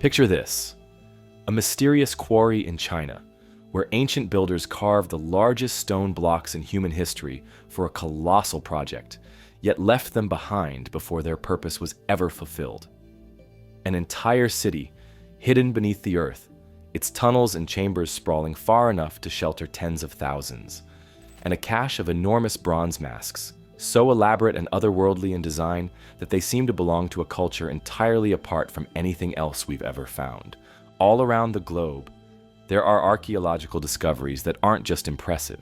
Picture this: a mysterious quarry in China, where ancient builders carved the largest stone blocks in human history for a colossal project, yet left them behind before their purpose was ever fulfilled. An entire city, hidden beneath the earth, its tunnels and chambers sprawling far enough to shelter tens of thousands, and a cache of enormous bronze masks, so elaborate and otherworldly in design that they seem to belong to a culture entirely apart from anything else we've ever found. All around the globe, there are archaeological discoveries that aren't just impressive.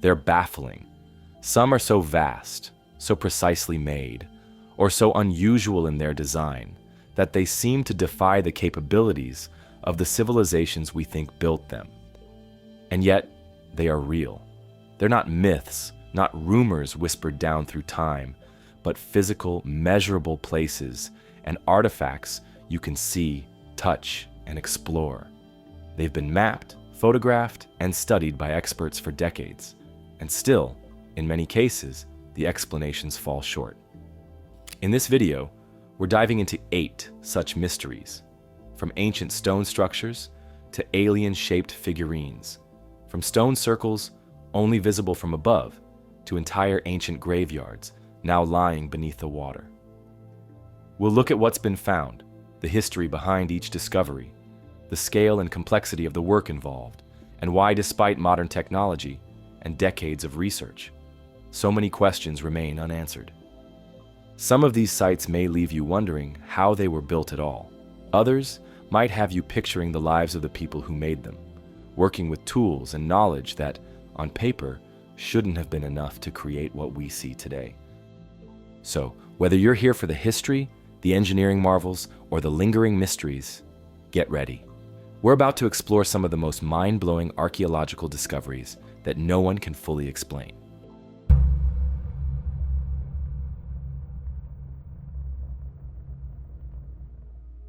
They're baffling. Some are so vast, so precisely made, or so unusual in their design that they seem to defy the capabilities of the civilizations we think built them. And yet, they are real. They're not myths, not rumors whispered down through time, but physical, measurable places and artifacts you can see, touch, and explore. They've been mapped, photographed, and studied by experts for decades, and still, in many cases, the explanations fall short. In this video, we're diving into 8 such mysteries, from ancient stone structures to alien-shaped figurines, from stone circles only visible from above to entire ancient graveyards now lying beneath the water. We'll look at what's been found, the history behind each discovery, the scale and complexity of the work involved, and why, despite modern technology and decades of research, so many questions remain unanswered. Some of these sites may leave you wondering how they were built at all. Others might have you picturing the lives of the people who made them, working with tools and knowledge that, on paper, shouldn't have been enough to create what we see today. So, whether you're here for the history, the engineering marvels, or the lingering mysteries, get ready. We're about to explore some of the most mind-blowing archaeological discoveries that no one can fully explain.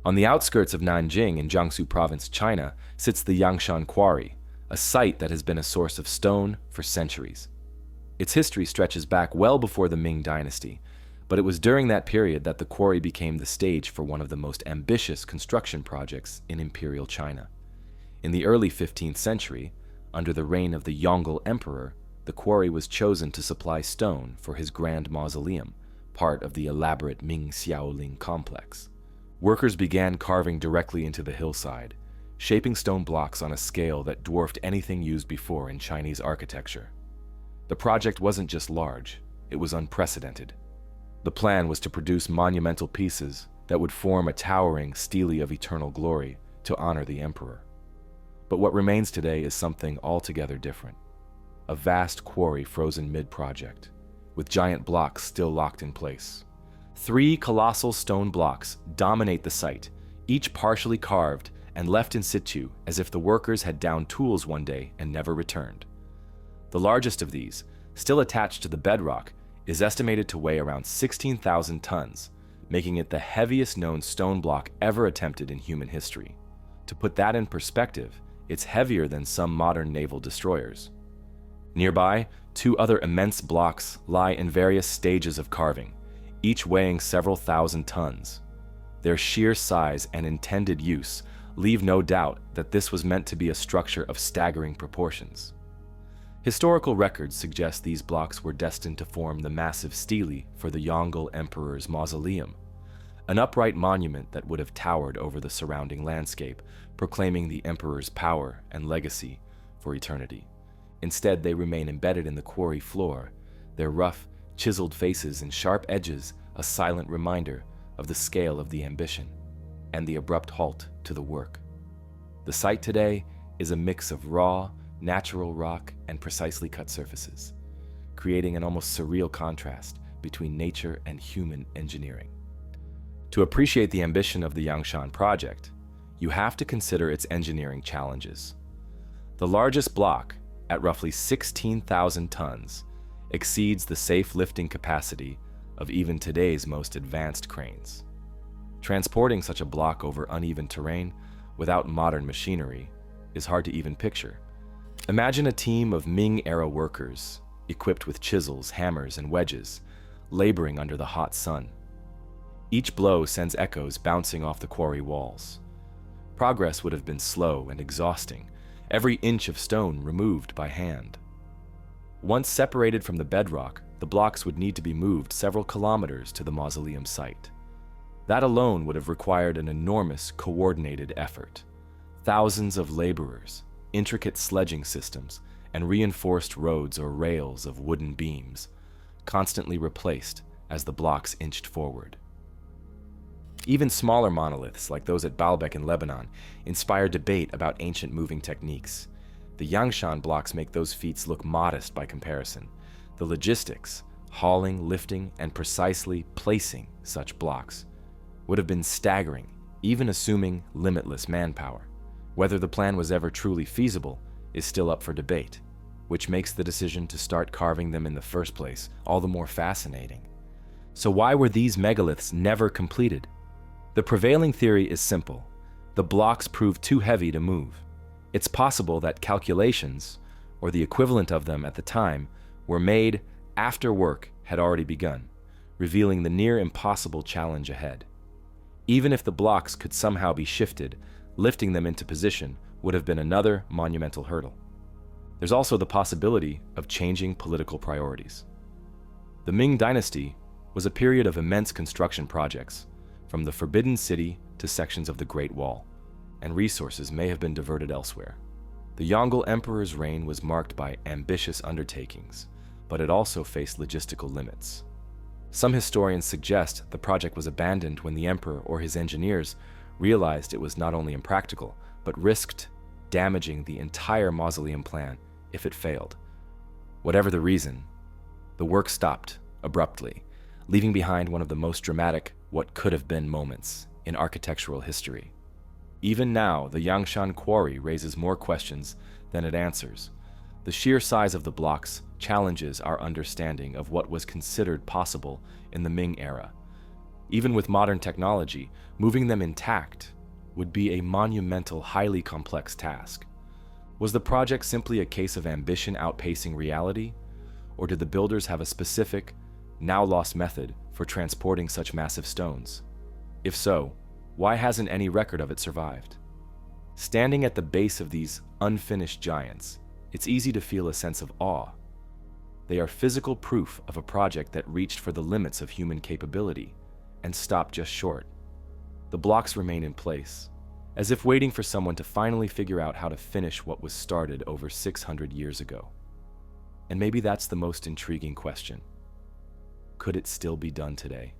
On the outskirts of Nanjing in Jiangsu Province, China, sits the Yangshan Quarry, a site that has been a source of stone for centuries. Its history stretches back well before the Ming Dynasty, but it was during that period that the quarry became the stage for one of the most ambitious construction projects in imperial China. In the early 15th century, under the reign of the Yongle Emperor, the quarry was chosen to supply stone for his grand mausoleum, part of the elaborate Ming Xiaoling complex. Workers began carving directly into the hillside, shaping stone blocks on a scale that dwarfed anything used before in Chinese architecture. The project wasn't just large, it was unprecedented. The plan was to produce monumental pieces that would form a towering stele of eternal glory to honor the emperor. But what remains today is something altogether different. A vast quarry frozen mid-project, with giant blocks still locked in place. 3 colossal stone blocks dominate the site, each partially carved and left in situ as if the workers had downed tools one day and never returned. The largest of these, still attached to the bedrock, is estimated to weigh around 16,000 tons, making it the heaviest known stone block ever attempted in human history. To put that in perspective, it's heavier than some modern naval destroyers. Nearby, 2 other immense blocks lie in various stages of carving, each weighing several thousand tons. Their sheer size and intended use leave no doubt that this was meant to be a structure of staggering proportions. Historical records suggest these blocks were destined to form the massive stele for the Yongle Emperor's mausoleum, an upright monument that would have towered over the surrounding landscape, proclaiming the emperor's power and legacy for eternity. Instead, they remain embedded in the quarry floor, their rough, chiseled faces and sharp edges a silent reminder of the scale of the ambition and the abrupt halt to the work. The site today is a mix of raw, natural rock and precisely cut surfaces, creating an almost surreal contrast between nature and human engineering. To appreciate the ambition of the Yangshan project, you have to consider its engineering challenges. The largest block, at roughly 16,000 tons, exceeds the safe lifting capacity of even today's most advanced cranes. Transporting such a block over uneven terrain without modern machinery is hard to even picture. Imagine a team of Ming-era workers, equipped with chisels, hammers, and wedges, laboring under the hot sun. Each blow sends echoes bouncing off the quarry walls, Progress would have been slow and exhausting, every inch of stone removed by hand. Once separated from the bedrock, the blocks would need to be moved several kilometers to the mausoleum site. That alone would have required an enormous, coordinated effort. Thousands of laborers, intricate sledging systems, and reinforced roads or rails of wooden beams, constantly replaced as the blocks inched forward. Even smaller monoliths, like those at Baalbek in Lebanon, inspire debate about ancient moving techniques. The Yangshan blocks make those feats look modest by comparison. The logistics, hauling, lifting, and precisely placing such blocks, would have been staggering, even assuming limitless manpower. Whether the plan was ever truly feasible is still up for debate, which makes the decision to start carving them in the first place all the more fascinating. So why were these megaliths never completed? The prevailing theory is simple. The blocks proved too heavy to move. It's possible that calculations, or the equivalent of them at the time, were made after work had already begun, revealing the near impossible challenge ahead. Even if the blocks could somehow be shifted, lifting them into position would have been another monumental hurdle. There's also the possibility of changing political priorities. The Ming Dynasty was a period of immense construction projects, from the Forbidden City to sections of the Great Wall, and resources may have been diverted elsewhere. The Yongle Emperor's reign was marked by ambitious undertakings, but it also faced logistical limits. Some historians suggest the project was abandoned when the emperor or his engineers realized it was not only impractical, but risked damaging the entire mausoleum plan if it failed. Whatever the reason, the work stopped abruptly, leaving behind one of the most dramatic what could have been moments in architectural history. Even now, the Yangshan Quarry raises more questions than it answers. The sheer size of the blocks challenges our understanding of what was considered possible in the Ming era. Even with modern technology, moving them intact would be a monumental, highly complex task. Was the project simply a case of ambition outpacing reality? Or did the builders have a specific, now lost method for transporting such massive stones? If so, why hasn't any record of it survived? Standing at the base of these unfinished giants, it's easy to feel a sense of awe. They are physical proof of a project that reached for the limits of human capability and stopped just short. The blocks remain in place, as if waiting for someone to finally figure out how to finish what was started over 600 years ago. And maybe that's the most intriguing question. Could it still be done today?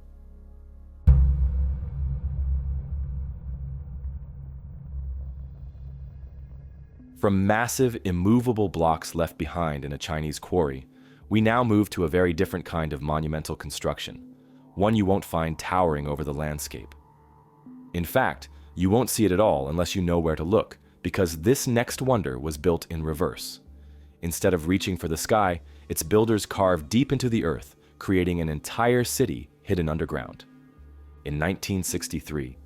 From massive, immovable blocks left behind in a Chinese quarry, we now move to a very different kind of monumental construction, one you won't find towering over the landscape. In fact, you won't see it at all unless you know where to look, because this next wonder was built in reverse. Instead of reaching for the sky, its builders carved deep into the earth, creating an entire city hidden underground. In 1963,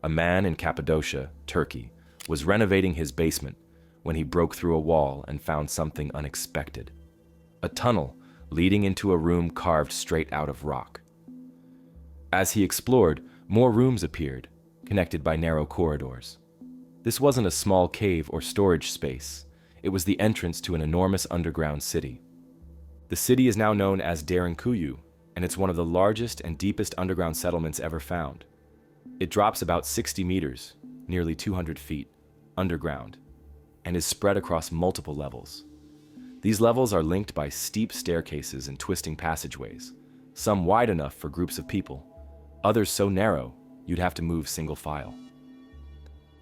a man in Cappadocia, Turkey, was renovating his basement when he broke through a wall and found something unexpected: a tunnel leading into a room carved straight out of rock. As he explored, more rooms appeared, connected by narrow corridors. This wasn't a small cave or storage space. It was the entrance to an enormous underground city. The city is now known as Derinkuyu, and it's one of the largest and deepest underground settlements ever found. It drops about 60 meters, nearly 200 feet, underground, and is spread across multiple levels. These levels are linked by steep staircases and twisting passageways, some wide enough for groups of people, others so narrow you'd have to move single file.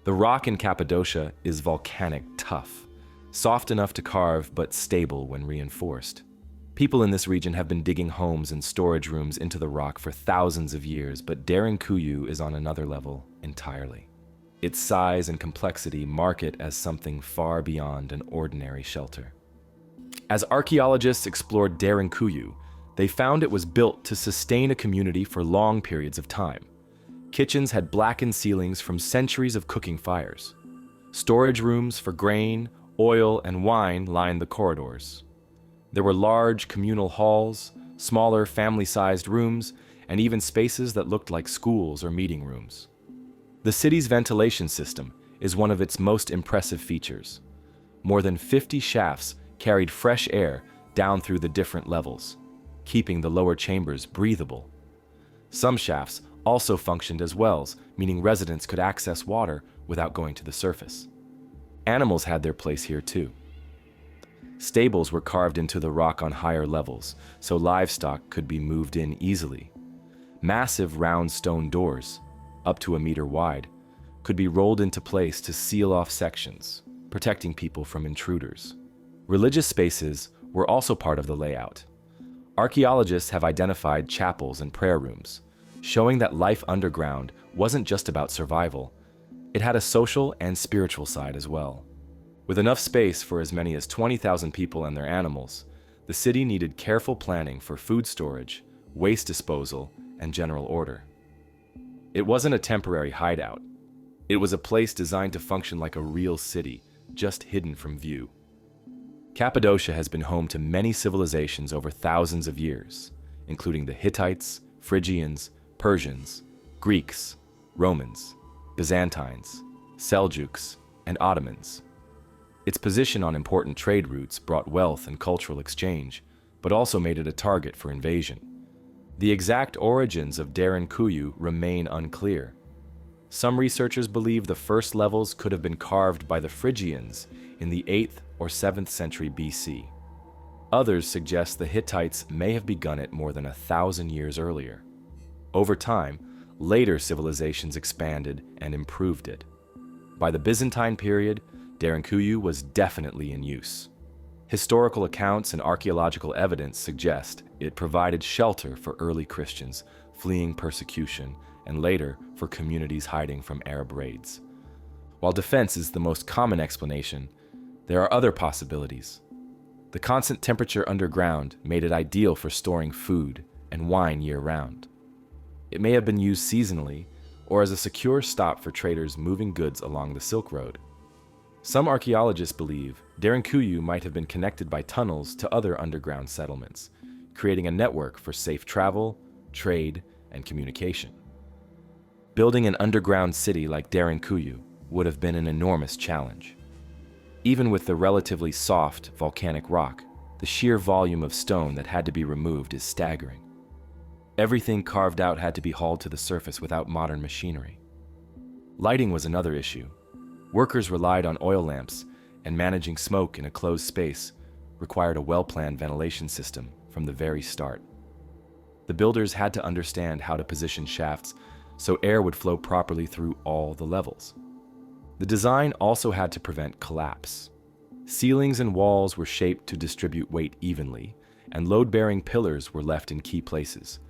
The rock in Cappadocia is volcanic tough, soft enough to carve but stable when reinforced. People in this region have been digging homes and storage rooms into the rock for thousands of years, but Derinkuyu is on another level entirely. Its size and complexity mark it as something far beyond an ordinary shelter. As archaeologists explored Derinkuyu, they found it was built to sustain a community for long periods of time. Kitchens had blackened ceilings from centuries of cooking fires. Storage rooms for grain, oil, and wine lined the corridors. There were large communal halls, smaller family-sized rooms, and even spaces that looked like schools or meeting rooms. The city's ventilation system, is one of its most impressive features. More than 50 shafts carried fresh air down through the different levels, keeping the lower chambers breathable. Some shafts also functioned as wells, meaning residents could access water without going to the surface. Animals had their place here too. Stables were carved into the rock on higher levels, so livestock could be moved in easily. Massive round stone doors, up to a meter wide, could be rolled into place to seal off sections, protecting people from intruders. Religious spaces were also part of the layout. Archaeologists have identified chapels and prayer rooms, showing that life underground wasn't just about survival. It had a social and spiritual side as well. With enough space for as many as 20,000 people and their animals, the city needed careful planning for food storage, waste disposal, and general order. It wasn't a temporary hideout. It was a place designed to function like a real city, just hidden from view. Cappadocia has been home to many civilizations over thousands of years, including the Hittites, Phrygians, Persians, Greeks, Romans, Byzantines, Seljuks, and Ottomans. Its position on important trade routes brought wealth and cultural exchange, but also made it a target for invasion. The exact origins of Derinkuyu remain unclear. Some researchers believe the first levels could have been carved by the Phrygians in the 8th or 7th century BC. Others suggest the Hittites may have begun it more than 1,000 years earlier. Over time, later civilizations expanded and improved it. By the Byzantine period, Derinkuyu was definitely in use. Historical accounts and archaeological evidence suggest it provided shelter for early Christians fleeing persecution and later for communities hiding from Arab raids. While defense is the most common explanation, there are other possibilities. The constant temperature underground made it ideal for storing food and wine year-round. It may have been used seasonally or as a secure stop for traders moving goods along the Silk Road. Some archaeologists believe Derinkuyu might have been connected by tunnels to other underground settlements, creating a network for safe travel, trade, and communication. Building an underground city like Derinkuyu would have been an enormous challenge. Even with the relatively soft volcanic rock, the sheer volume of stone that had to be removed is staggering. Everything carved out had to be hauled to the surface without modern machinery. Lighting was another issue. Workers relied on oil lamps, and managing smoke in a closed space required a well-planned ventilation system from the very start. The builders had to understand how to position shafts so air would flow properly through all the levels. The design also had to prevent collapse. Ceilings and walls were shaped to distribute weight evenly, and load-bearing pillars were left in key places.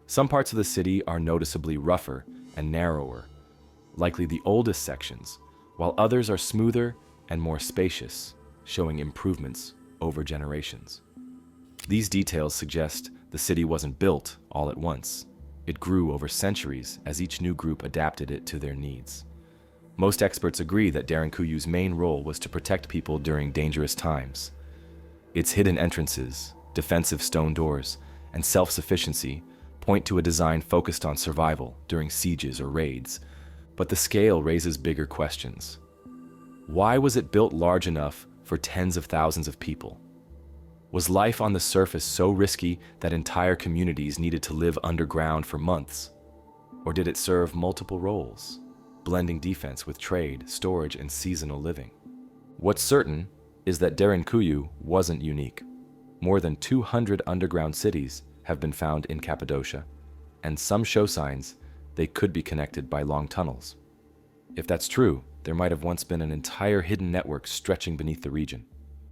Some parts of the city are noticeably rougher and narrower, likely the oldest sections, while others are smoother and more spacious, showing improvements over generations. These details suggest the city wasn't built all at once. It grew over centuries as each new group adapted it to their needs. Most experts agree that Derinkuyu's main role was to protect people during dangerous times. Its hidden entrances, defensive stone doors, and self-sufficiency point to a design focused on survival during sieges or raids, but the scale raises bigger questions. Why was it built large enough for tens of thousands of people? Was life on the surface so risky that entire communities needed to live underground for months? Or did it serve multiple roles, blending defense with trade, storage, and seasonal living? What's certain is that Derinkuyu wasn't unique. More than 200 underground cities have been found in Cappadocia, and some show signs they could be connected by long tunnels. If that's true, there might have once been an entire hidden network stretching beneath the region.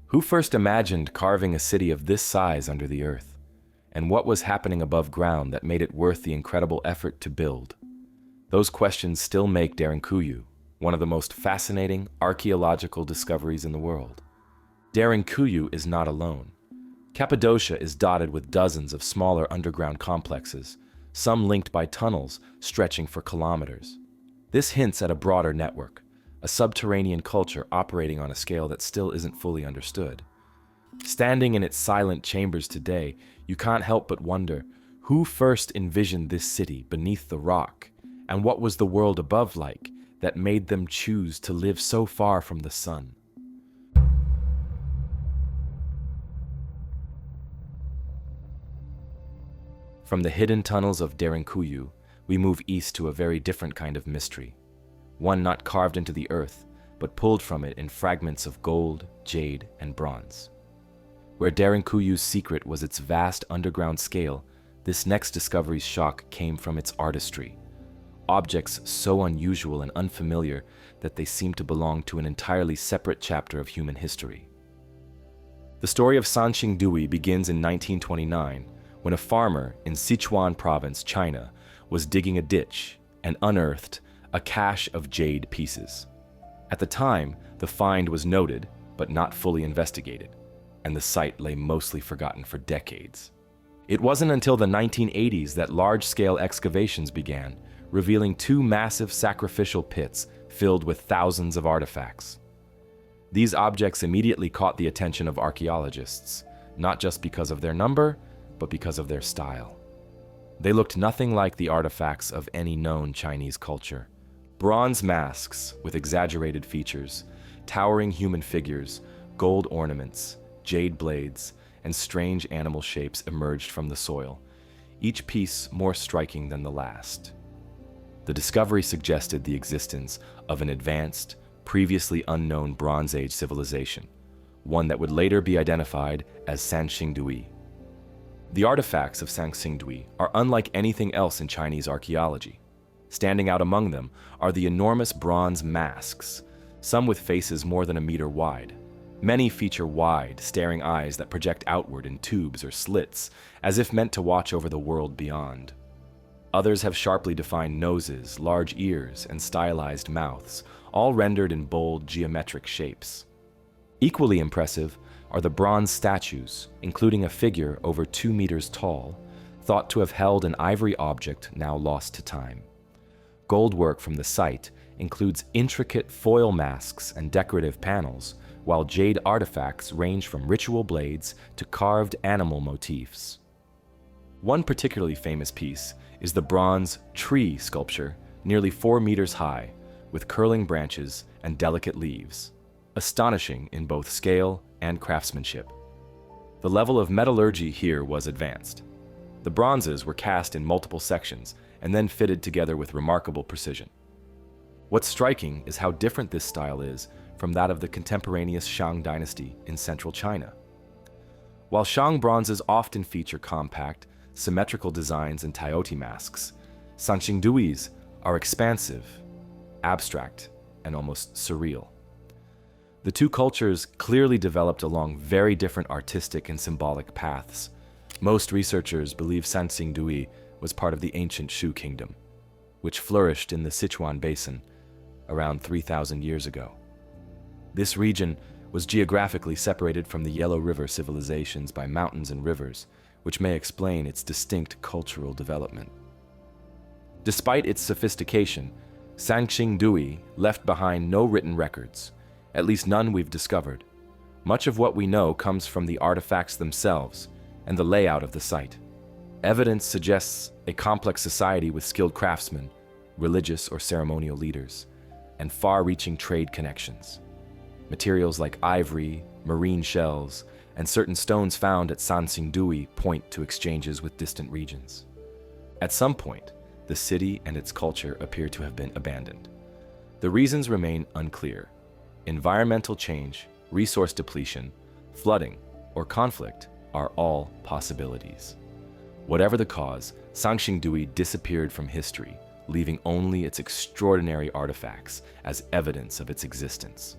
Who first imagined carving a city of this size under the earth? And what was happening above ground that made it worth the incredible effort to build? Those questions still make Derinkuyu one of the most fascinating archaeological discoveries in the world. Derinkuyu is not alone. Cappadocia is dotted with dozens of smaller underground complexes, some linked by tunnels stretching for kilometers. This hints at a broader network, a subterranean culture operating on a scale that still isn't fully understood. Standing in its silent chambers today, you can't help but wonder who first envisioned this city beneath the rock, and what was the world above like that made them choose to live so far from the sun. From the hidden tunnels of Derinkuyu, we move east to a very different kind of mystery. One not carved into the earth, but pulled from it in fragments of gold, jade, and bronze. Where Derinkuyu's secret was its vast underground scale, this next discovery's shock came from its artistry. Objects so unusual and unfamiliar that they seemed to belong to an entirely separate chapter of human history. The story of Sanxingdui begins in 1929, when a farmer in Sichuan province, China, was digging a ditch and unearthed a cache of jade pieces. At the time, the find was noted, but not fully investigated, and the site lay mostly forgotten for decades. It wasn't until the 1980s that large-scale excavations began, revealing two massive sacrificial pits filled with thousands of artifacts. These objects immediately caught the attention of archaeologists, not just because of their number, but because of their style. They looked nothing like the artifacts of any known Chinese culture. Bronze masks with exaggerated features, towering human figures, gold ornaments, jade blades, and strange animal shapes emerged from the soil, each piece more striking than the last. The discovery suggested the existence of an advanced, previously unknown Bronze Age civilization, one that would later be identified as Sanxingdui. The artifacts of Sanxingdui are unlike anything else in Chinese archaeology. Standing out among them are the enormous bronze masks, some with faces more than a meter wide. Many feature wide, staring eyes that project outward in tubes or slits, as if meant to watch over the world beyond. Others have sharply defined noses, large ears, and stylized mouths, all rendered in bold, geometric shapes. Equally impressive are the bronze statues, including a figure over 2 meters tall, thought to have held an ivory object now lost to time. Gold work from the site includes intricate foil masks and decorative panels, while jade artifacts range from ritual blades to carved animal motifs. One particularly famous piece is the bronze tree sculpture, nearly 4 meters high, with curling branches and delicate leaves, astonishing in both scale and craftsmanship. The level of metallurgy here was advanced. The bronzes were cast in multiple sections and then fitted together with remarkable precision. What's striking is how different this style is from that of the contemporaneous Shang dynasty in central China. While Shang bronzes often feature compact, symmetrical designs and Tayoti masks, Sanxingdui's are expansive, abstract, and almost surreal. The two cultures clearly developed along very different artistic and symbolic paths. Most researchers believe Sanxingdui was part of the ancient Shu kingdom, which flourished in the Sichuan basin around 3,000 years ago. This region was geographically separated from the Yellow River civilizations by mountains and rivers, which may explain its distinct cultural development. Despite its sophistication, Sanxingdui left behind no written records, at least none we've discovered. Much of what we know comes from the artifacts themselves and the layout of the site. Evidence suggests a complex society with skilled craftsmen, religious or ceremonial leaders, and far-reaching trade connections. Materials like ivory, marine shells, and certain stones found at Sanxingdui point to exchanges with distant regions. At some point, the city and its culture appear to have been abandoned. The reasons remain unclear. Environmental change, resource depletion, flooding, or conflict are all possibilities. Whatever the cause, Sanxingdui disappeared from history, leaving only its extraordinary artifacts as evidence of its existence.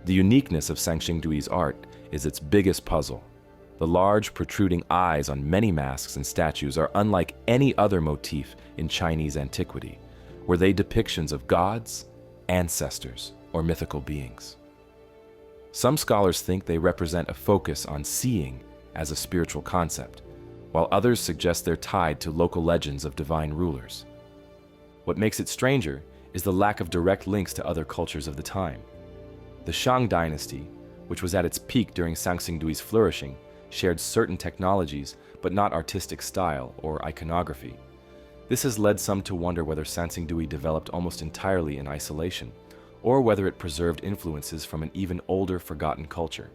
The uniqueness of Sanxingdui's art is its biggest puzzle. The large, protruding eyes on many masks and statues are unlike any other motif in Chinese antiquity. Were they depictions of gods, ancestors, or mythical beings? Some scholars think they represent a focus on seeing as a spiritual concept, while others suggest they're tied to local legends of divine rulers. What makes it stranger is the lack of direct links to other cultures of the time. The Shang dynasty, which was at its peak during Sanxingdui's flourishing, shared certain technologies but not artistic style or iconography. This has led some to wonder whether Sanxingdui developed almost entirely in isolation, or whether it preserved influences from an even older, forgotten culture.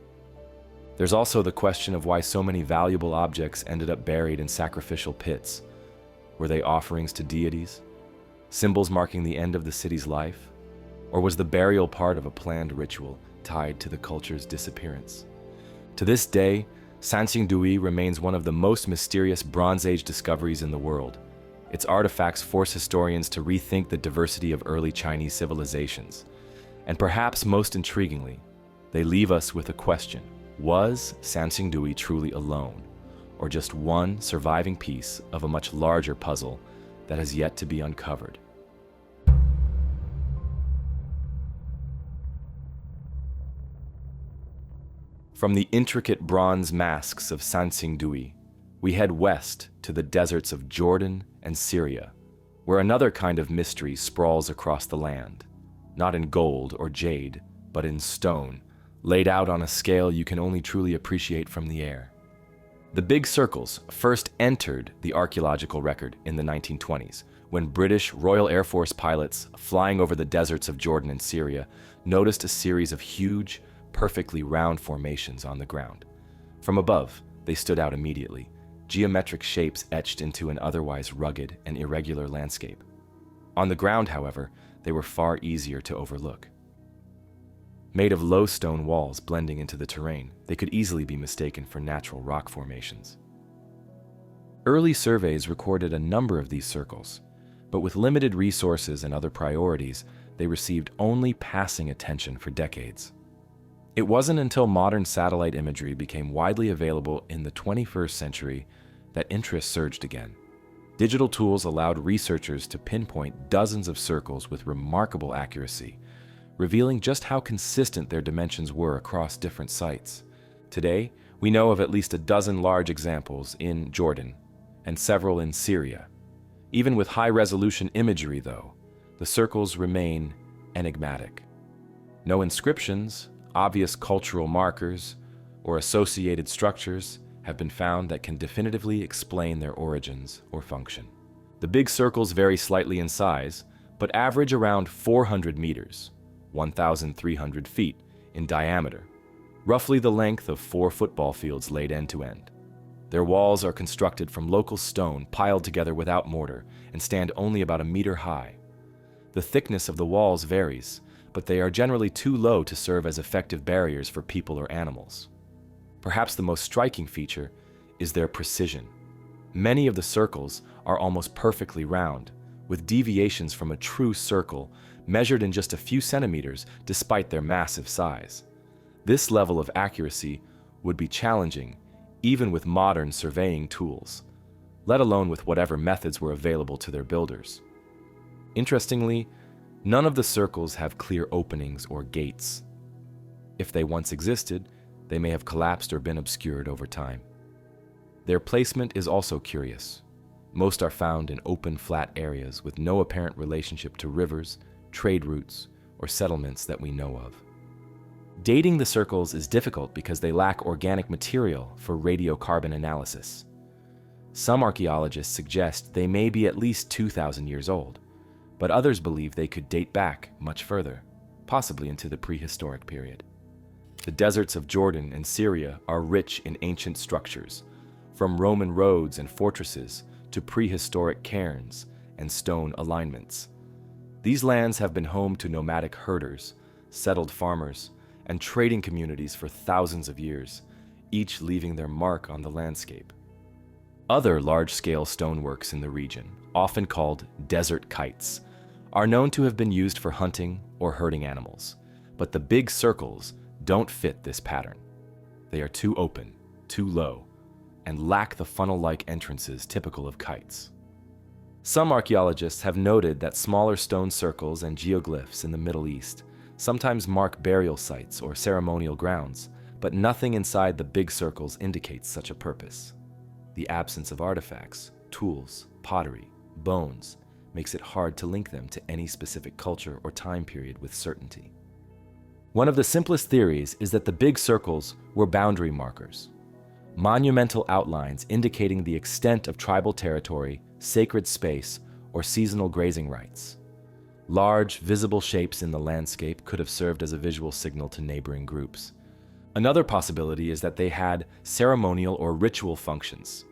There's also the question of why so many valuable objects ended up buried in sacrificial pits. Were they offerings to deities? Symbols marking the end of the city's life? Or was the burial part of a planned ritual tied to the culture's disappearance? To this day, Sanxingdui remains one of the most mysterious Bronze Age discoveries in the world. Its artifacts force historians to rethink the diversity of early Chinese civilizations. And perhaps most intriguingly, they leave us with a question. Was Sanxingdui truly alone, or just one surviving piece of a much larger puzzle that has yet to be uncovered? From the intricate bronze masks of Sanxingdui, we head west to the deserts of Jordan and Syria, where another kind of mystery sprawls across the land, not in gold or jade, but in stone, laid out on a scale you can only truly appreciate from the air. The big circles first entered the archaeological record in the 1920s, when British Royal Air Force pilots flying over the deserts of Jordan and Syria noticed a series of huge, perfectly round formations on the ground. From above, they stood out immediately, geometric shapes etched into an otherwise rugged and irregular landscape. On the ground, however, they were far easier to overlook. Made of low stone walls blending into the terrain, they could easily be mistaken for natural rock formations. Early surveys recorded a number of these circles, but with limited resources and other priorities, they received only passing attention for decades. It wasn't until modern satellite imagery became widely available in the 21st century that interest surged again. Digital tools allowed researchers to pinpoint dozens of circles with remarkable accuracy, revealing just how consistent their dimensions were across different sites. Today, we know of at least a dozen large examples in Jordan and several in Syria. Even with high-resolution imagery, though, the circles remain enigmatic. No inscriptions, obvious cultural markers, or associated structures have been found that can definitively explain their origins or function. The big circles vary slightly in size, but average around 400 meters, 1,300 feet, in diameter, roughly the length of 4 football fields laid end to end. Their walls are constructed from local stone piled together without mortar and stand only about a meter high. The thickness of the walls varies, but they are generally too low to serve as effective barriers for people or animals. Perhaps the most striking feature is their precision. Many of the circles are almost perfectly round, with deviations from a true circle measured in just a few centimeters despite their massive size. This level of accuracy would be challenging even with modern surveying tools, let alone with whatever methods were available to their builders. Interestingly, none of the circles have clear openings or gates. If they once existed, they may have collapsed or been obscured over time. Their placement is also curious. Most are found in open, flat areas with no apparent relationship to rivers, trade routes, or settlements that we know of. Dating the circles is difficult because they lack organic material for radiocarbon analysis. Some archaeologists suggest they may be at least 2,000 years old, but others believe they could date back much further, possibly into the prehistoric period. The deserts of Jordan and Syria are rich in ancient structures, from Roman roads and fortresses to prehistoric cairns and stone alignments. These lands have been home to nomadic herders, settled farmers, and trading communities for thousands of years, each leaving their mark on the landscape. Other large-scale stoneworks in the region, often called desert kites, are known to have been used for hunting or herding animals, but the big circles don't fit this pattern. They are too open, too low, and lack the funnel-like entrances typical of kites. Some archaeologists have noted that smaller stone circles and geoglyphs in the Middle East sometimes mark burial sites or ceremonial grounds, but nothing inside the big circles indicates such a purpose. The absence of artifacts, tools, pottery, bones makes it hard to link them to any specific culture or time period with certainty. One of the simplest theories is that the big circles were boundary markers, monumental outlines indicating the extent of tribal territory sacred space, or seasonal grazing rights. Large, visible shapes in the landscape could have served as a visual signal to neighboring groups. Another possibility is that they had ceremonial or ritual functions.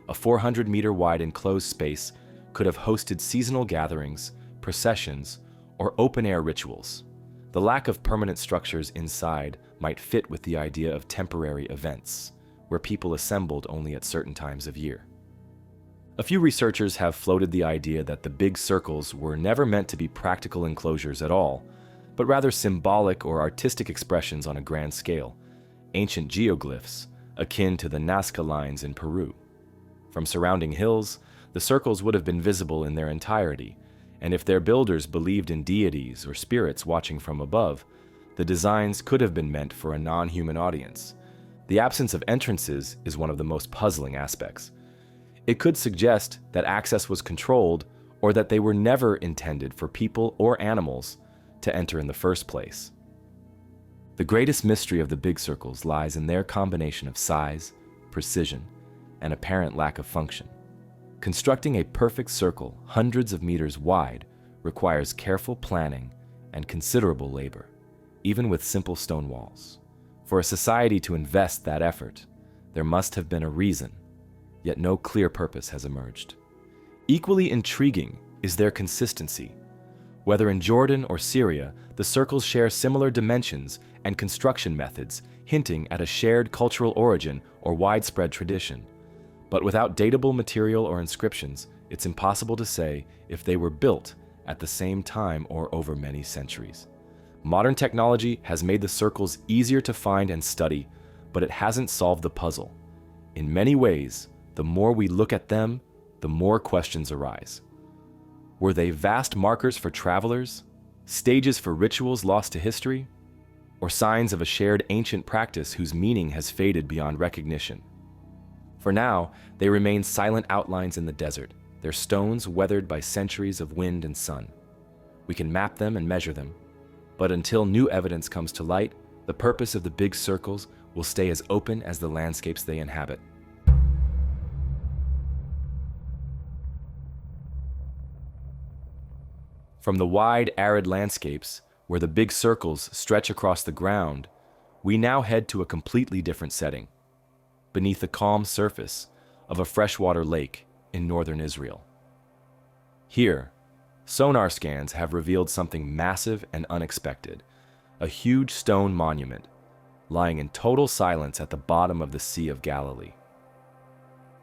A 400-meter wide enclosed space could have hosted seasonal gatherings, processions, or open-air rituals. The lack of permanent structures inside might fit with the idea of temporary events, where people assembled only at certain times of year. A few researchers have floated the idea that the big circles were never meant to be practical enclosures at all, but rather symbolic or artistic expressions on a grand scale, ancient geoglyphs akin to the Nazca lines in Peru. From surrounding hills, the circles would have been visible in their entirety, and if their builders believed in deities or spirits watching from above, the designs could have been meant for a non-human audience. The absence of entrances is one of the most puzzling aspects. It could suggest that access was controlled or that they were never intended for people or animals to enter in the first place. The greatest mystery of the big circles lies in their combination of size, precision, and apparent lack of function. Constructing a perfect circle hundreds of meters wide requires careful planning and considerable labor, even with simple stone walls. For a society to invest that effort, there must have been a reason, yet no clear purpose has emerged. Equally intriguing is their consistency. Whether in Jordan or Syria, the circles share similar dimensions and construction methods, hinting at a shared cultural origin or widespread tradition. But without datable material or inscriptions, it's impossible to say if they were built at the same time or over many centuries. Modern technology has made the circles easier to find and study, but it hasn't solved the puzzle. In many ways, the more we look at them, the more questions arise. Were they vast markers for travelers, stages for rituals lost to history, or signs of a shared ancient practice whose meaning has faded beyond recognition? For now, they remain silent outlines in the desert, their stones weathered by centuries of wind and sun. We can map them and measure them, but until new evidence comes to light, the purpose of the big circles will stay as open as the landscapes they inhabit. From the wide, arid landscapes, where the big circles stretch across the ground, we now head to a completely different setting, beneath the calm surface of a freshwater lake in northern Israel. Here, sonar scans have revealed something massive and unexpected, a huge stone monument lying in total silence at the bottom of the Sea of Galilee.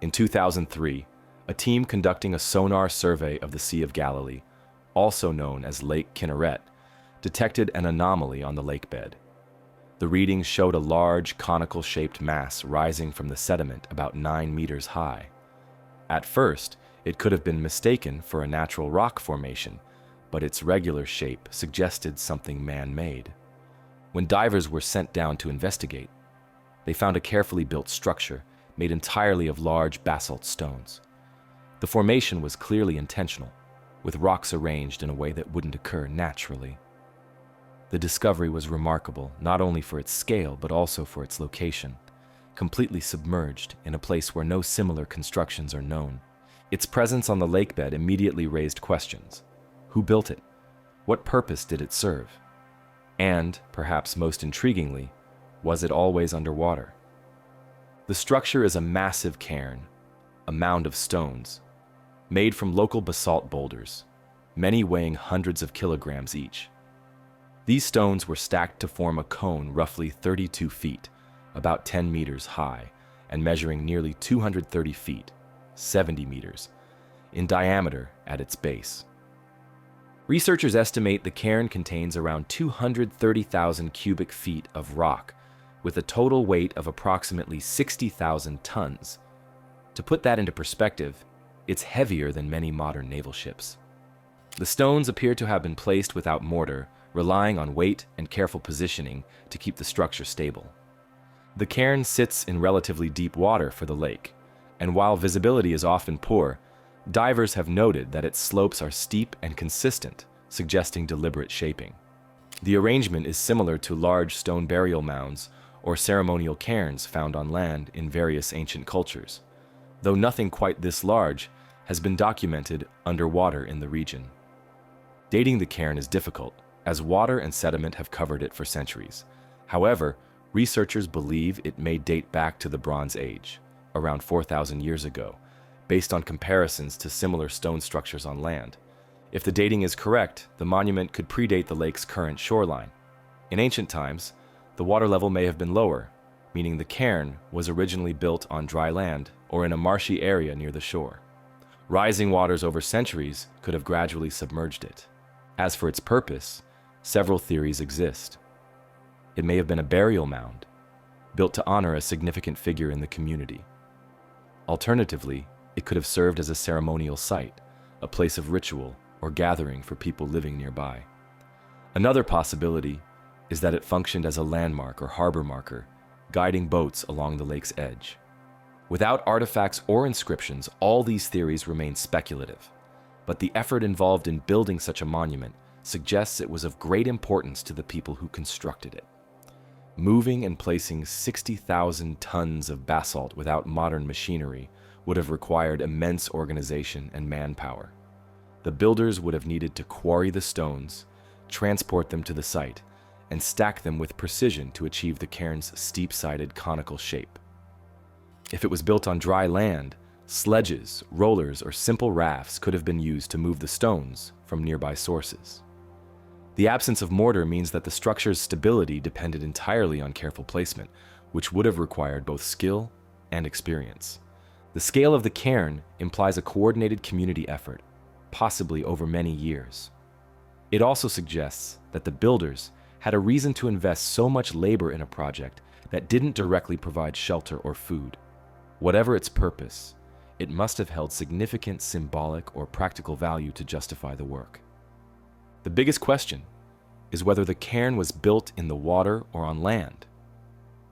In 2003, a team conducting a sonar survey of the Sea of Galilee, also known as Lake Kinneret, detected an anomaly on the lake bed. The readings showed a large, conical-shaped mass rising from the sediment about 9 meters high. At first, it could have been mistaken for a natural rock formation, but its regular shape suggested something man-made. When divers were sent down to investigate, they found a carefully built structure made entirely of large basalt stones. The formation was clearly intentional, with rocks arranged in a way that wouldn't occur naturally. The discovery was remarkable not only for its scale but also for its location, completely submerged in a place where no similar constructions are known. Its presence on the lakebed immediately raised questions. Who built it? What purpose did it serve? And, perhaps most intriguingly, was it always underwater? The structure is a massive cairn, a mound of stones, made from local basalt boulders, many weighing hundreds of kilograms each. These stones were stacked to form a cone roughly 32 feet, about 10 meters high, and measuring nearly 230 feet, 70 meters, in diameter at its base. Researchers estimate the cairn contains around 230,000 cubic feet of rock, with a total weight of approximately 60,000 tons. To put that into perspective, it's heavier than many modern naval ships. The stones appear to have been placed without mortar, relying on weight and careful positioning to keep the structure stable. The cairn sits in relatively deep water for the lake, and while visibility is often poor, divers have noted that its slopes are steep and consistent, suggesting deliberate shaping. The arrangement is similar to large stone burial mounds or ceremonial cairns found on land in various ancient cultures. Though nothing quite this large has been documented underwater in the region. Dating the cairn is difficult, as water and sediment have covered it for centuries. However, researchers believe it may date back to the Bronze Age, around 4,000 years ago, based on comparisons to similar stone structures on land. If the dating is correct, the monument could predate the lake's current shoreline. In ancient times, the water level may have been lower, meaning the cairn was originally built on dry land or in a marshy area near the shore. Rising waters over centuries could have gradually submerged it. As for its purpose, several theories exist. It may have been a burial mound, built to honor a significant figure in the community. Alternatively, it could have served as a ceremonial site, a place of ritual or gathering for people living nearby. Another possibility is that it functioned as a landmark or harbor marker, guiding boats along the lake's edge. Without artifacts or inscriptions, all these theories remain speculative, but the effort involved in building such a monument suggests it was of great importance to the people who constructed it. Moving and placing 60,000 tons of basalt without modern machinery would have required immense organization and manpower. The builders would have needed to quarry the stones, transport them to the site, and stack them with precision to achieve the cairn's steep-sided conical shape. If it was built on dry land, sledges, rollers, or simple rafts could have been used to move the stones from nearby sources. The absence of mortar means that the structure's stability depended entirely on careful placement, which would have required both skill and experience. The scale of the cairn implies a coordinated community effort, possibly over many years. It also suggests that the builders had a reason to invest so much labor in a project that didn't directly provide shelter or food. Whatever its purpose, it must have held significant symbolic or practical value to justify the work. The biggest question is whether the cairn was built in the water or on land.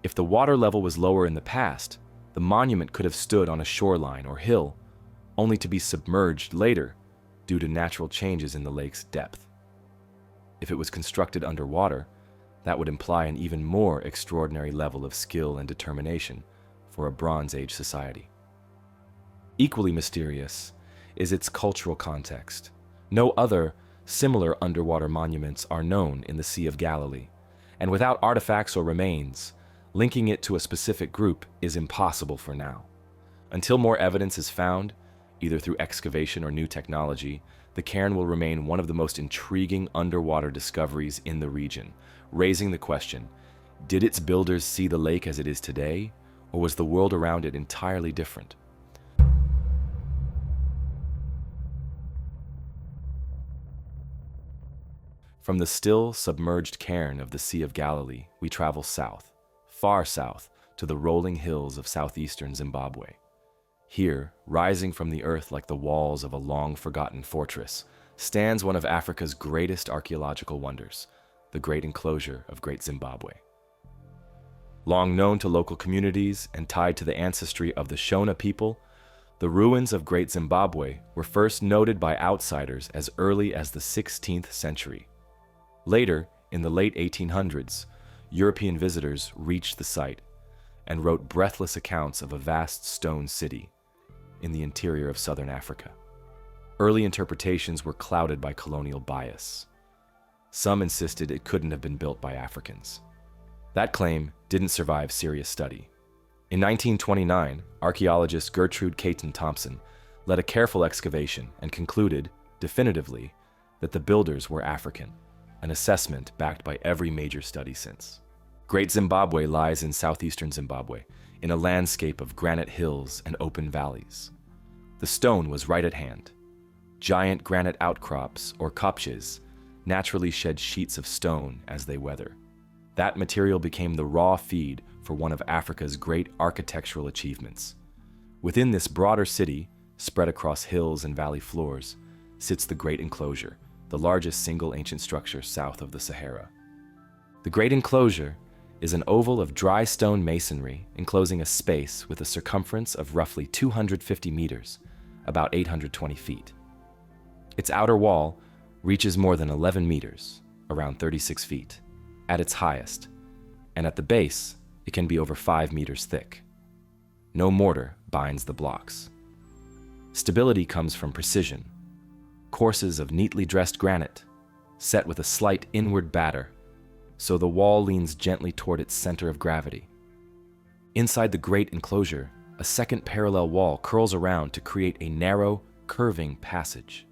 If the water level was lower in the past, the monument could have stood on a shoreline or hill, only to be submerged later due to natural changes in the lake's depth. If it was constructed underwater, that would imply an even more extraordinary level of skill and determination for a Bronze Age society. Equally mysterious is its cultural context. No other similar underwater monuments are known in the Sea of Galilee, and without artifacts or remains, linking it to a specific group is impossible for now. Until more evidence is found, either through excavation or new technology, the cairn will remain one of the most intriguing underwater discoveries in the region, raising the question, did its builders see the lake as it is today, or was the world around it entirely different? From the still, submerged cairn of the Sea of Galilee, we travel south, far south, to the rolling hills of southeastern Zimbabwe. Here, rising from the earth like the walls of a long-forgotten fortress, stands one of Africa's greatest archaeological wonders, the Great Enclosure of Great Zimbabwe. Long known to local communities and tied to the ancestry of the Shona people, the ruins of Great Zimbabwe were first noted by outsiders as early as the 16th century. Later, in the late 1800s, European visitors reached the site and wrote breathless accounts of a vast stone city in the interior of southern Africa. Early interpretations were clouded by colonial bias. Some insisted it couldn't have been built by Africans. That claim didn't survive serious study. In 1929, archaeologist Gertrude Caton Thompson led a careful excavation and concluded, definitively, that the builders were African, an assessment backed by every major study since. Great Zimbabwe lies in southeastern Zimbabwe, in a landscape of granite hills and open valleys. The stone was right at hand. Giant granite outcrops, or kopjes, naturally shed sheets of stone as they weather. That material became the raw feed for one of Africa's great architectural achievements. Within this broader city, spread across hills and valley floors, sits the Great Enclosure, the largest single ancient structure south of the Sahara. The Great Enclosure is an oval of dry stone masonry enclosing a space with a circumference of roughly 250 meters, about 820 feet. Its outer wall reaches more than 11 meters, around 36 feet, at its highest, and at the base, it can be over 5 meters thick. No mortar binds the blocks. Stability comes from precision. Courses of neatly dressed granite, set with a slight inward batter, so the wall leans gently toward its center of gravity. Inside the great enclosure, a second parallel wall curls around to create a narrow, curving passage.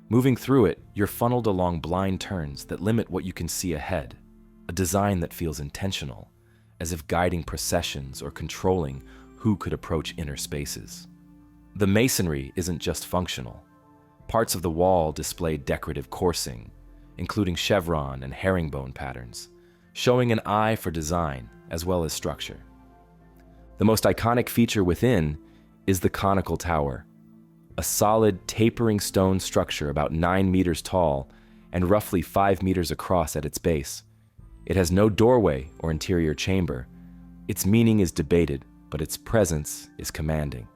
Moving through it, you're funneled along blind turns that limit what you can see ahead, a design that feels intentional, as if guiding processions or controlling who could approach inner spaces. The masonry isn't just functional. Parts of the wall display decorative coursing, including chevron and herringbone patterns, showing an eye for design as well as structure. The most iconic feature within is the conical tower, a solid, tapering stone structure about 9 meters tall and roughly 5 meters across at its base. It has no doorway or interior chamber. Its meaning is debated, but its presence is commanding.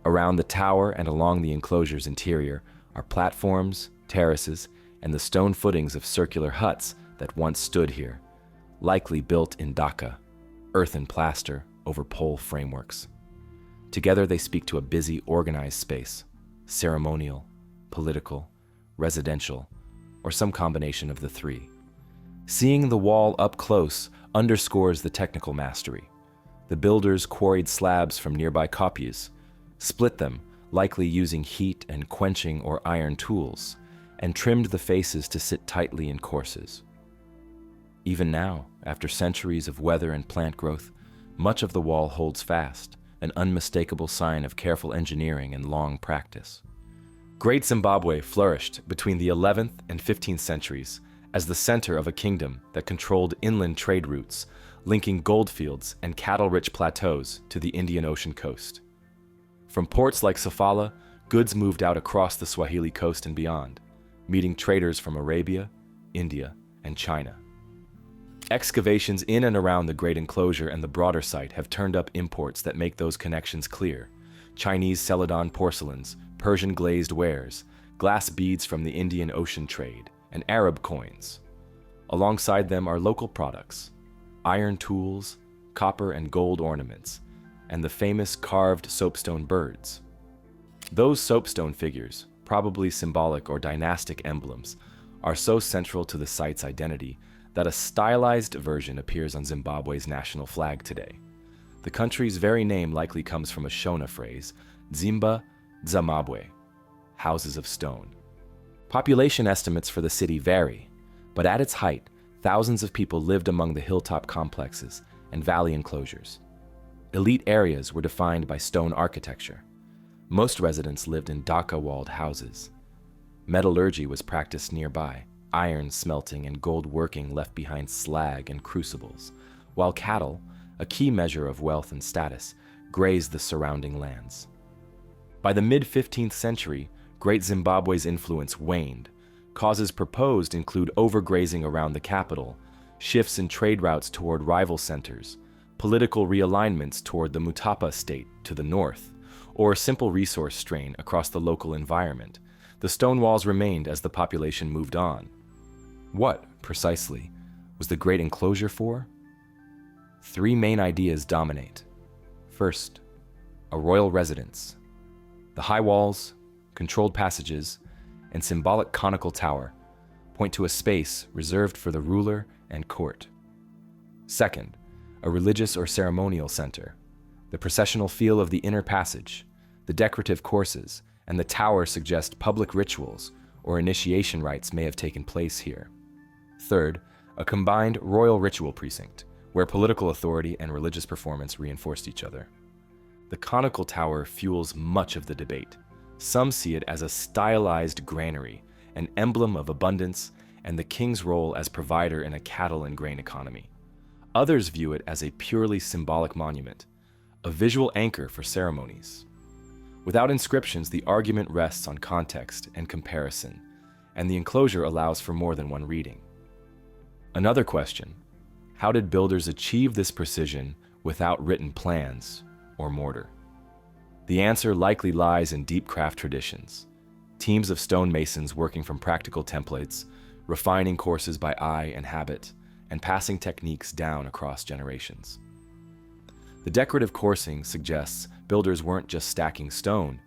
Around the tower and along the enclosure's interior are platforms, terraces, and the stone footings of circular huts that once stood here, likely built in Dhaka, earthen plaster over pole frameworks. Together they speak to a busy, organized space, ceremonial, political, residential, or some combination of the three. Seeing the wall up close underscores the technical mastery. The builders quarried slabs from nearby kopjes, split them, likely using heat and quenching or iron tools, and trimmed the faces to sit tightly in courses. Even now, after centuries of weather and plant growth, much of the wall holds fast, an unmistakable sign of careful engineering and long practice. Great Zimbabwe flourished between the 11th and 15th centuries as the center of a kingdom that controlled inland trade routes, linking goldfields and cattle-rich plateaus to the Indian Ocean coast. From ports like Sofala, goods moved out across the Swahili coast and beyond, meeting traders from Arabia, India, and China. Excavations in and around the Great Enclosure and the broader site have turned up imports that make those connections clear. Chinese Celadon porcelains, Persian glazed wares, glass beads from the Indian Ocean trade, and Arab coins. Alongside them are local products, iron tools, copper and gold ornaments, and the famous carved soapstone birds. Those soapstone figures, probably symbolic or dynastic emblems, are so central to the site's identity that a stylized version appears on Zimbabwe's national flag today. The country's very name likely comes from a Shona phrase, Zimba Dzamabwe, houses of stone. Population estimates for the city vary, but at its height, thousands of people lived among the hilltop complexes and valley enclosures. Elite areas were defined by stone architecture. Most residents lived in Dhaka-walled houses. Metallurgy was practiced nearby, iron smelting and gold working left behind slag and crucibles, while cattle, a key measure of wealth and status, grazed the surrounding lands. By the mid-15th century, Great Zimbabwe's influence waned. Causes proposed include overgrazing around the capital, shifts in trade routes toward rival centers, political realignments toward the Mutapa state to the north, or simple resource strain across the local environment. The stone walls remained as the population moved on. What, precisely, was the Great Enclosure for? Three main ideas dominate. First, a royal residence. The high walls, controlled passages, and symbolic conical tower point to a space reserved for the ruler and court. Second, a religious or ceremonial center. The processional feel of the inner passage, the decorative courses, and the tower suggest public rituals or initiation rites may have taken place here. Third, a combined royal ritual precinct, where political authority and religious performance reinforced each other. The conical tower fuels much of the debate. Some see it as a stylized granary, an emblem of abundance and the king's role as provider in a cattle and grain economy. Others view it as a purely symbolic monument, a visual anchor for ceremonies. Without inscriptions, the argument rests on context and comparison, and the enclosure allows for more than one reading. Another question: how did builders achieve this precision without written plans or mortar? The answer likely lies in deep craft traditions. Teams of stonemasons working from practical templates, refining courses by eye and habit, and passing techniques down across generations. The decorative coursing suggests builders weren't just stacking stone,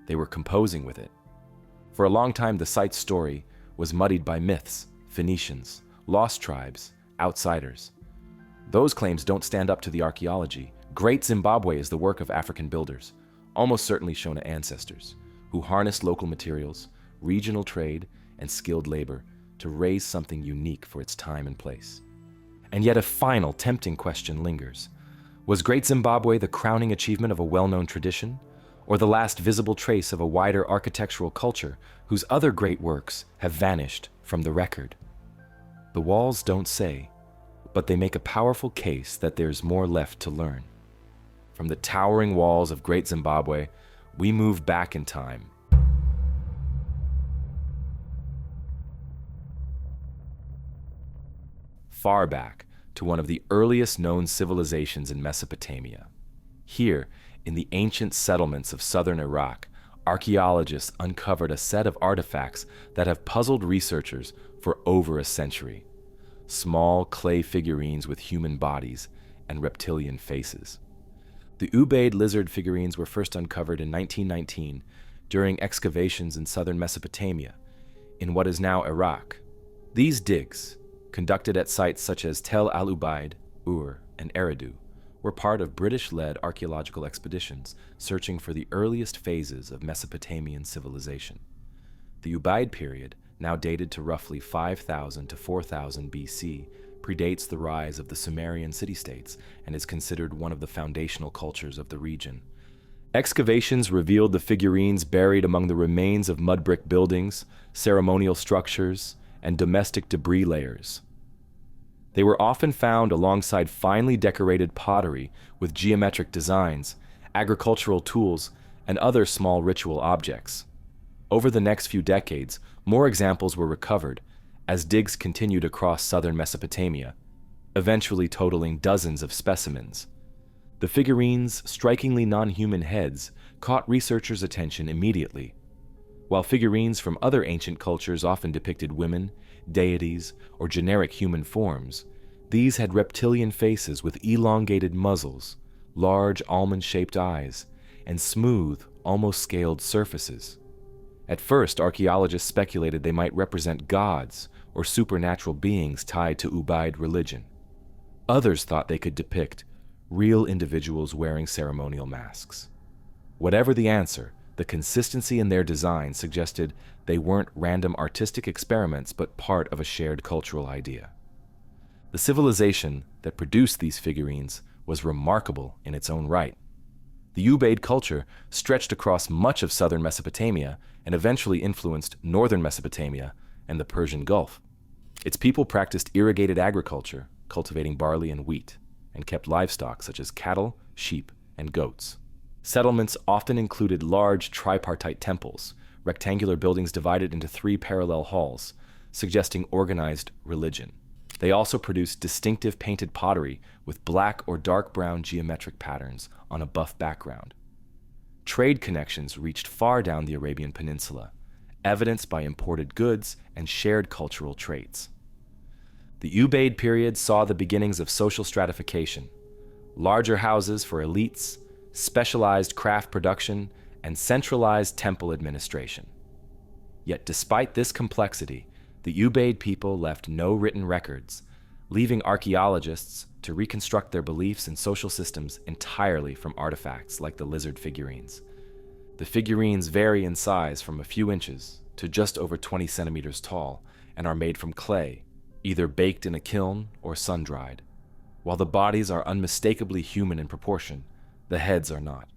they were composing with it. For a long time, the site's story was muddied by myths, Phoenicians, lost tribes, outsiders. Those claims don't stand up to the archaeology. Great Zimbabwe is the work of African builders, almost certainly Shona ancestors, who harnessed local materials, regional trade, and skilled labor to raise something unique for its time and place. And yet a final, tempting question lingers. Was Great Zimbabwe the crowning achievement of a well-known tradition, or the last visible trace of a wider architectural culture whose other great works have vanished from the record? The walls don't say, but they make a powerful case that there's more left to learn. From the towering walls of Great Zimbabwe, we move back in time. Far back to one of the earliest known civilizations in Mesopotamia. Here, in the ancient settlements of southern Iraq, archaeologists uncovered a set of artifacts that have puzzled researchers for over a century. Small clay figurines with human bodies and reptilian faces. The Ubaid lizard figurines were first uncovered in 1919 during excavations in southern Mesopotamia, in what is now Iraq. These digs, conducted at sites such as Tel al-Ubaid, Ur, and Eridu, were part of British-led archaeological expeditions searching for the earliest phases of Mesopotamian civilization. The Ubaid period, now dated to roughly 5000 to 4000 BC, predates the rise of the Sumerian city-states and is considered one of the foundational cultures of the region. Excavations revealed the figurines buried among the remains of mud brick buildings, ceremonial structures, and domestic debris layers. They were often found alongside finely decorated pottery with geometric designs, agricultural tools, and other small ritual objects. Over the next few decades, more examples were recovered as digs continued across southern Mesopotamia, eventually totaling dozens of specimens. The figurines' strikingly non-human heads caught researchers' attention immediately. While figurines from other ancient cultures often depicted women, deities, or generic human forms, these had reptilian faces with elongated muzzles, large almond-shaped eyes, and smooth, almost scaled surfaces. At first, archaeologists speculated they might represent gods or supernatural beings tied to Ubaid religion. Others thought they could depict real individuals wearing ceremonial masks. Whatever the answer, the consistency in their design suggested they weren't random artistic experiments but part of a shared cultural idea. The civilization that produced these figurines was remarkable in its own right. The Ubaid culture stretched across much of southern Mesopotamia and eventually influenced northern Mesopotamia and the Persian Gulf. Its people practiced irrigated agriculture, cultivating barley and wheat, and kept livestock such as cattle, sheep, and goats. Settlements often included large tripartite temples, rectangular buildings divided into 3 parallel halls, suggesting organized religion. They also produced distinctive painted pottery with black or dark brown geometric patterns on a buff background. Trade connections reached far down the Arabian Peninsula, evidenced by imported goods and shared cultural traits. The Ubaid period saw the beginnings of social stratification, larger houses for elites, specialized craft production, and centralized temple administration. Yet despite this complexity, the Ubaid people left no written records, leaving archaeologists to reconstruct their beliefs and social systems entirely from artifacts like the lizard figurines. The figurines vary in size from a few inches to just over 20 centimeters tall and are made from clay, either baked in a kiln or sun-dried. While the bodies are unmistakably human in proportion, the heads are not.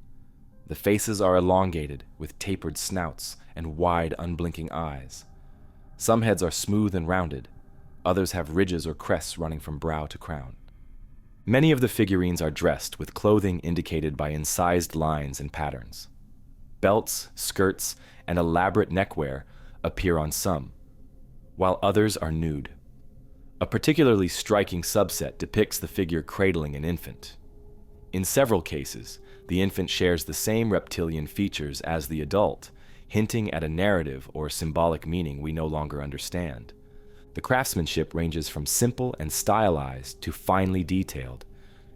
The faces are elongated with tapered snouts and wide, unblinking eyes. Some heads are smooth and rounded, others have ridges or crests running from brow to crown. Many of the figurines are dressed with clothing indicated by incised lines and patterns. Belts, skirts, and elaborate neckwear appear on some, while others are nude. A particularly striking subset depicts the figure cradling an infant. In several cases, the infant shares the same reptilian features as the adult, hinting at a narrative or symbolic meaning we no longer understand. The craftsmanship ranges from simple and stylized to finely detailed,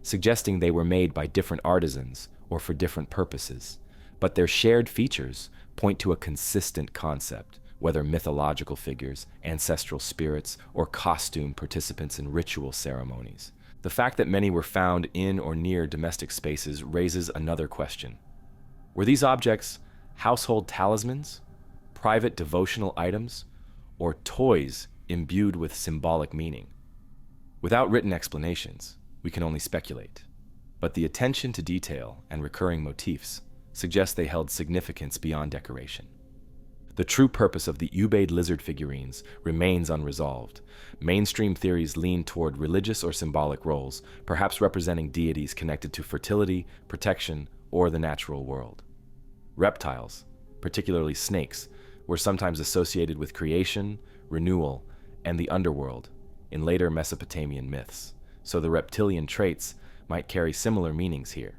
suggesting they were made by different artisans or for different purposes, but their shared features point to a consistent concept, whether mythological figures, ancestral spirits, or costume participants in ritual ceremonies. The fact that many were found in or near domestic spaces raises another question. Were these objects household talismans, private devotional items, or toys imbued with symbolic meaning? Without written explanations, we can only speculate. But the attention to detail and recurring motifs suggest they held significance beyond decoration. The true purpose of the Ubaid lizard figurines remains unresolved. Mainstream theories lean toward religious or symbolic roles, perhaps representing deities connected to fertility, protection, or the natural world. Reptiles, particularly snakes, were sometimes associated with creation, renewal, and the underworld in later Mesopotamian myths, so the reptilian traits might carry similar meanings here.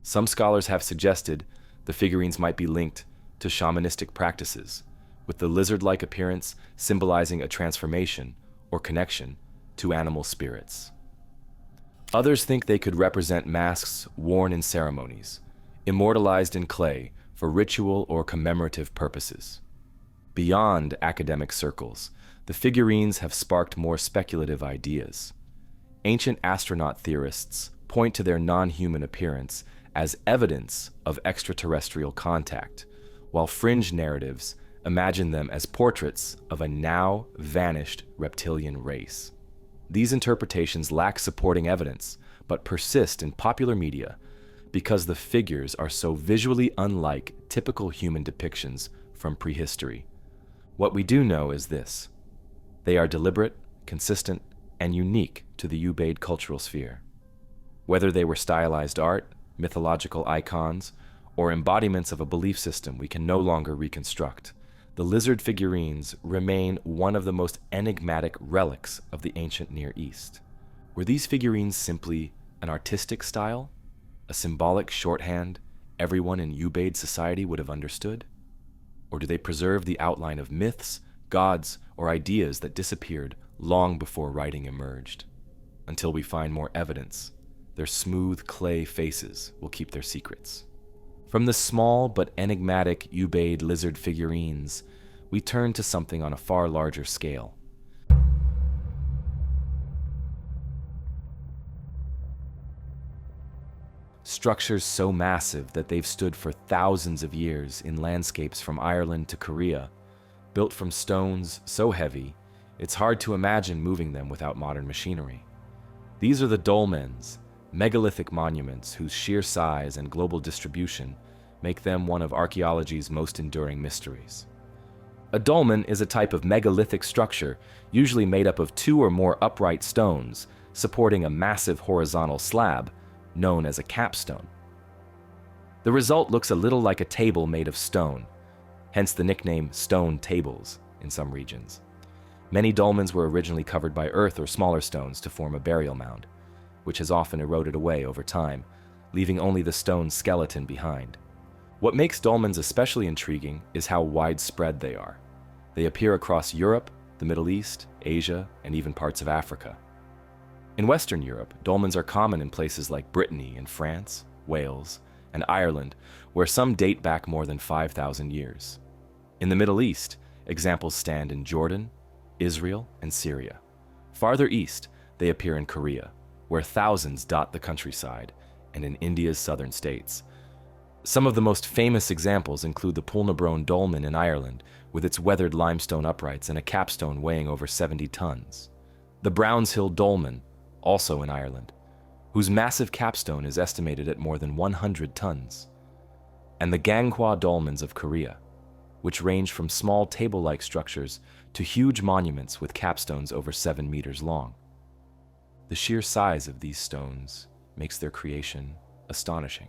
Some scholars have suggested the figurines might be linked to shamanistic practices, with the lizard-like appearance symbolizing a transformation or connection to animal spirits. Others think they could represent masks worn in ceremonies, immortalized in clay for ritual or commemorative purposes. Beyond academic circles, the figurines have sparked more speculative ideas. Ancient astronaut theorists point to their non-human appearance as evidence of extraterrestrial contact, while fringe narratives imagine them as portraits of a now vanished reptilian race. These interpretations lack supporting evidence, but persist in popular media because the figures are so visually unlike typical human depictions from prehistory. What we do know is this: they are deliberate, consistent, and unique to the Ubaid cultural sphere. Whether they were stylized art, mythological icons, or embodiments of a belief system we can no longer reconstruct, the lizard figurines remain one of the most enigmatic relics of the ancient Near East. Were these figurines simply an artistic style, a symbolic shorthand everyone in Ubaid society would have understood? Or do they preserve the outline of myths, gods, or ideas that disappeared long before writing emerged? Until we find more evidence, their smooth clay faces will keep their secrets. From the small but enigmatic Ubaid lizard figurines, we turn to something on a far larger scale. Structures so massive that they've stood for thousands of years in landscapes from Ireland to Korea, built from stones so heavy, it's hard to imagine moving them without modern machinery. These are the dolmens, megalithic monuments whose sheer size and global distribution make them one of archaeology's most enduring mysteries. A dolmen is a type of megalithic structure usually made up of two or more upright stones supporting a massive horizontal slab known as a capstone. The result looks a little like a table made of stone, hence the nickname stone tables in some regions. Many dolmens were originally covered by earth or smaller stones to form a burial mound, which has often eroded away over time, leaving only the stone skeleton behind. What makes dolmens especially intriguing is how widespread they are. They appear across Europe, the Middle East, Asia, and even parts of Africa. In Western Europe, dolmens are common in places like Brittany in France, Wales, and Ireland, where some date back more than 5,000 years. In the Middle East, examples stand in Jordan, Israel, and Syria. Farther east, they appear in Korea, where thousands dot the countryside, and in India's southern states. Some of the most famous examples include the Pulnabrone dolmen in Ireland, with its weathered limestone uprights and a capstone weighing over 70 tons. The Brownshill dolmen, also in Ireland, whose massive capstone is estimated at more than 100 tons. And the Ganghwa dolmens of Korea, which range from small table-like structures to huge monuments with capstones over 7 meters long. The sheer size of these stones makes their creation astonishing.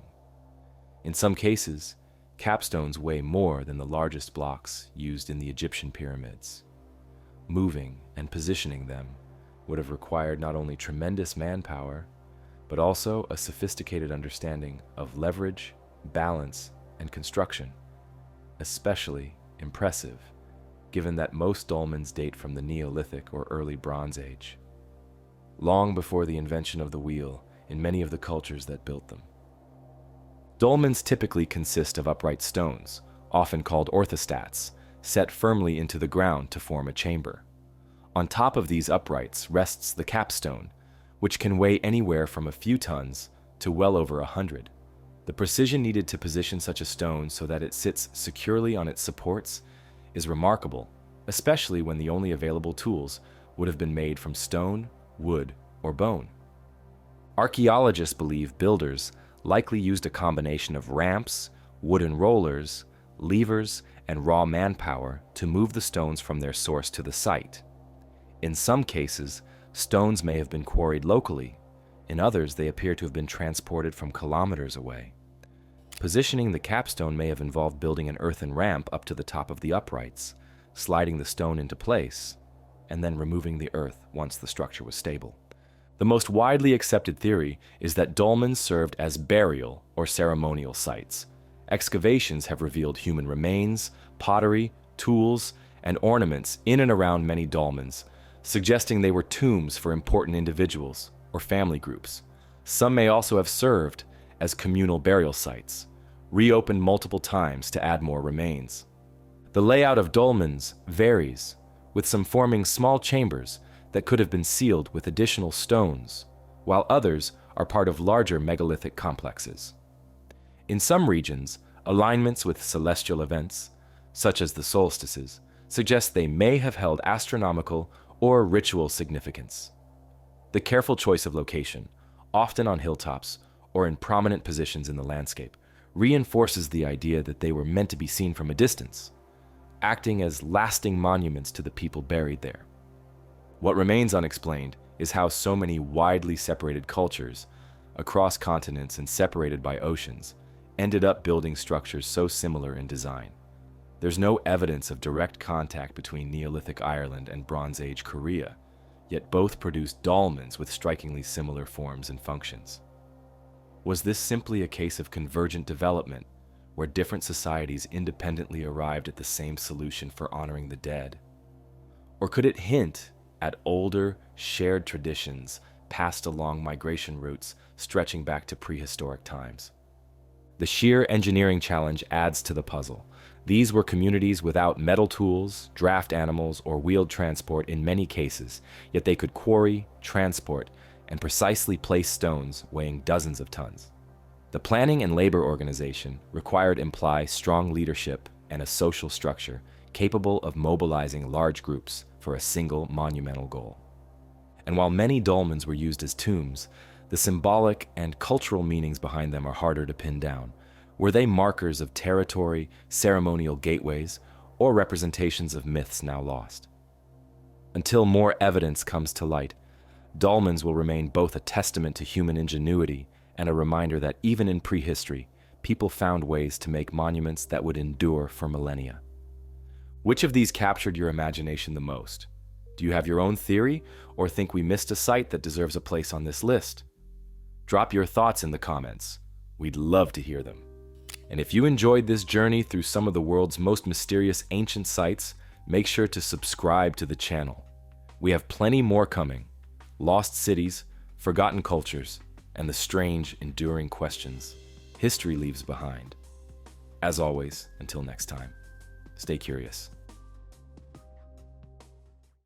In some cases, capstones weigh more than the largest blocks used in the Egyptian pyramids. Moving and positioning them would have required not only tremendous manpower, but also a sophisticated understanding of leverage, balance, and construction, especially impressive, given that most dolmens date from the Neolithic or early Bronze Age, long before the invention of the wheel in many of the cultures that built them. Dolmens typically consist of upright stones, often called orthostats, set firmly into the ground to form a chamber. On top of these uprights rests the capstone, which can weigh anywhere from a few tons to well over 100. The precision needed to position such a stone so that it sits securely on its supports is remarkable, especially when the only available tools would have been made from stone, wood, or bone. Archaeologists believe builders likely used a combination of ramps, wooden rollers, levers, and raw manpower to move the stones from their source to the site. In some cases, stones may have been quarried locally. In others, they appear to have been transported from kilometers away. Positioning the capstone may have involved building an earthen ramp up to the top of the uprights, sliding the stone into place, and then removing the earth once the structure was stable. The most widely accepted theory is that dolmens served as burial or ceremonial sites. Excavations have revealed human remains, pottery, tools, and ornaments in and around many dolmens, suggesting they were tombs for important individuals or family groups. Some may also have served as communal burial sites, reopened multiple times to add more remains. The layout of dolmens varies, with some forming small chambers that could have been sealed with additional stones, while others are part of larger megalithic complexes. In some regions, alignments with celestial events, such as the solstices, suggest they may have held astronomical or ritual significance. The careful choice of location, often on hilltops or in prominent positions in the landscape, reinforces the idea that they were meant to be seen from a distance, acting as lasting monuments to the people buried there. What remains unexplained is how so many widely separated cultures, across continents and separated by oceans, ended up building structures so similar in design. There's no evidence of direct contact between Neolithic Ireland and Bronze Age Korea, yet both produced dolmens with strikingly similar forms and functions. Was this simply a case of convergent development, where different societies independently arrived at the same solution for honoring the dead? Or could it hint at older, shared traditions passed along migration routes stretching back to prehistoric times? The sheer engineering challenge adds to the puzzle. These were communities without metal tools, draft animals, or wheeled transport in many cases, yet they could quarry, transport, and precisely place stones weighing dozens of tons. The planning and labor organization required imply strong leadership and a social structure capable of mobilizing large groups for a single monumental goal. And while many dolmens were used as tombs, the symbolic and cultural meanings behind them are harder to pin down. Were they markers of territory, ceremonial gateways, or representations of myths now lost? Until more evidence comes to light, dolmens will remain both a testament to human ingenuity and a reminder that even in prehistory, people found ways to make monuments that would endure for millennia. Which of these captured your imagination the most? Do you have your own theory, or think we missed a site that deserves a place on this list? Drop your thoughts in the comments. We'd love to hear them. And if you enjoyed this journey through some of the world's most mysterious ancient sites, make sure to subscribe to the channel. We have plenty more coming. Lost cities, forgotten cultures, and the strange, enduring questions history leaves behind. As always, until next time, stay curious.